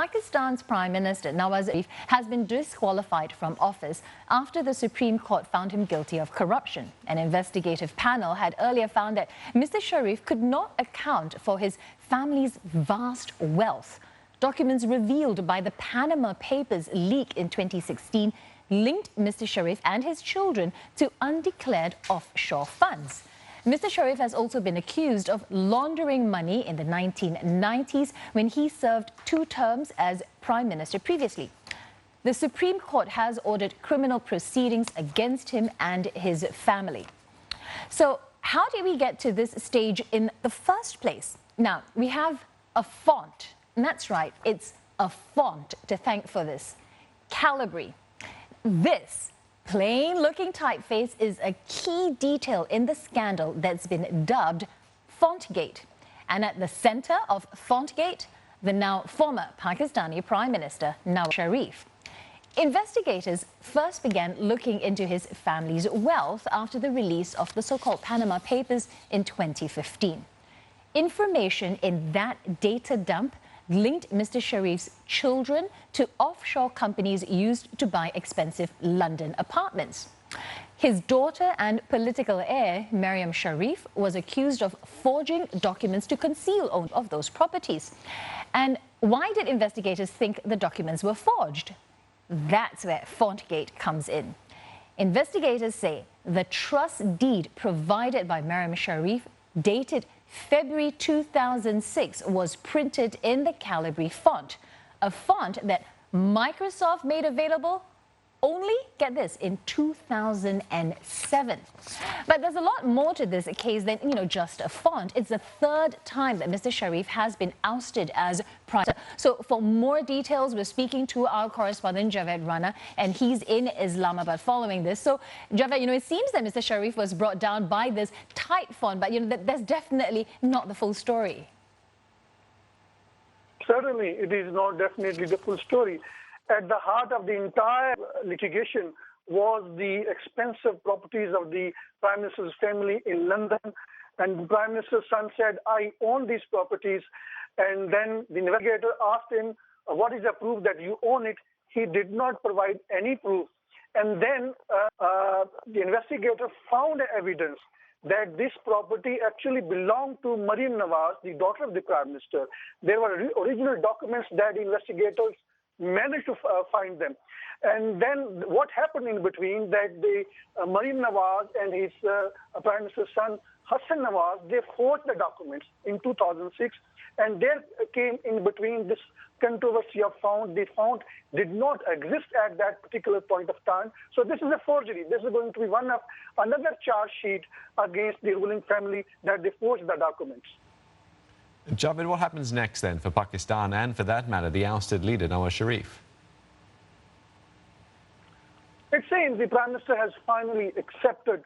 Pakistan's Prime Minister Nawaz Sharif has been disqualified from office after the Supreme Court found him guilty of corruption. An investigative panel had earlier found that Mr. Sharif could not account for his family's vast wealth. Documents revealed by the Panama Papers leak in 2016 linked Mr. Sharif and his children to undeclared offshore funds. Mr. Sharif has also been accused of laundering money in the 1990s when he served 2 terms as Prime Minister previously. The Supreme Court has ordered criminal proceedings against him and his family. So how did we get to this stage in the first place? Now, we have a font, and that's right, it's a font to thank for this. Calibri. This plain-looking typeface is a key detail in the scandal that's been dubbed Fontgate. And at the center of Fontgate, the now former Pakistani Prime Minister Nawaz Sharif. Investigators first began looking into his family's wealth after the release of the so-called Panama Papers in 2015. Information in that data dump linked Mr. Sharif's children to offshore companies used to buy expensive London apartments. His daughter and political heir, Maryam Sharif, was accused of forging documents to conceal ownership of those properties. And why did investigators think the documents were forged? That's where Fontgate comes in. Investigators say the trust deed provided by Maryam Sharif, dated February 2006, was printed in the Calibri font, a font that Microsoft made available only, get this, in 2007. But there's a lot more to this case than, just a font. It's the 3rd time that Mr. Sharif has been ousted as Prime Minister. So for more details, we're speaking to our correspondent, JAVED Rana, and he's in Islamabad following this. So, Javed, it seems that Mr. Sharif was brought down by this tight font, but, that's definitely not the full story. Certainly, it is not definitely the full story. At the heart of the entire litigation was the expensive properties of the Prime Minister's family in London. And the Prime Minister's son said, I own these properties. And then the investigator asked him, what is the proof that you own it? He did not provide any proof. And then the investigator found evidence that this property actually belonged to Maryam Nawaz, the daughter of the Prime Minister. There were original documents that the investigators managed to find them. And then what happened in between, that the Maryam Nawaz and his Prime Minister's son, Hassan Nawaz, they forged the documents in 2006. And there came in between this controversy of font. The font did not exist at that particular point of time. So this is a forgery. This is going to be another charge sheet against the ruling family that they forged the documents. Javed, what happens next then for Pakistan and, for that matter, the ousted leader Nawaz Sharif? It seems the Prime Minister has finally accepted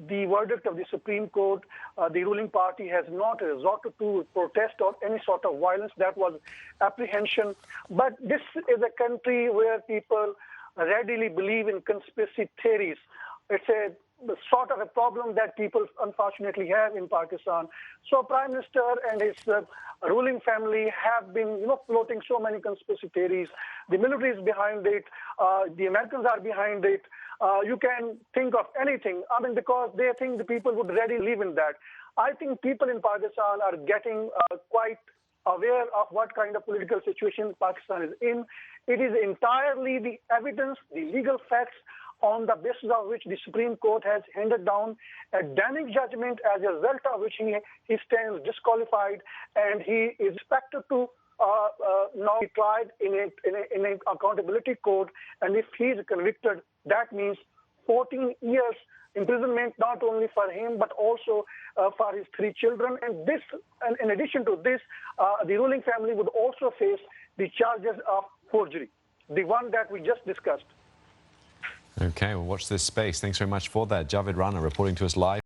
the verdict of the Supreme Court. The ruling party has not resorted to protest or any sort of violence. That was apprehension. But this is a country where people readily believe in conspiracy theories. It's a sort of a problem that people unfortunately have in Pakistan. So Prime Minister and his ruling family have been, floating so many conspiracy theories. The military is behind it. The Americans are behind it. You can think of anything. Because they think the people would readily believe in that. I think people in Pakistan are getting quite aware of what kind of political situation Pakistan is in. It is entirely the evidence, the legal facts, on the basis of which the Supreme Court has handed down a damning judgment, as a result of which he stands disqualified, and he is expected to now be tried in an accountability court. And if he is convicted, that means 14 years imprisonment, not only for him but also for his 3 children. And this, and in addition to this, the ruling family would also face the charges of forgery, the one that we just discussed. Okay, well, watch this space. Thanks very much for that. JAVED Rana reporting to us live.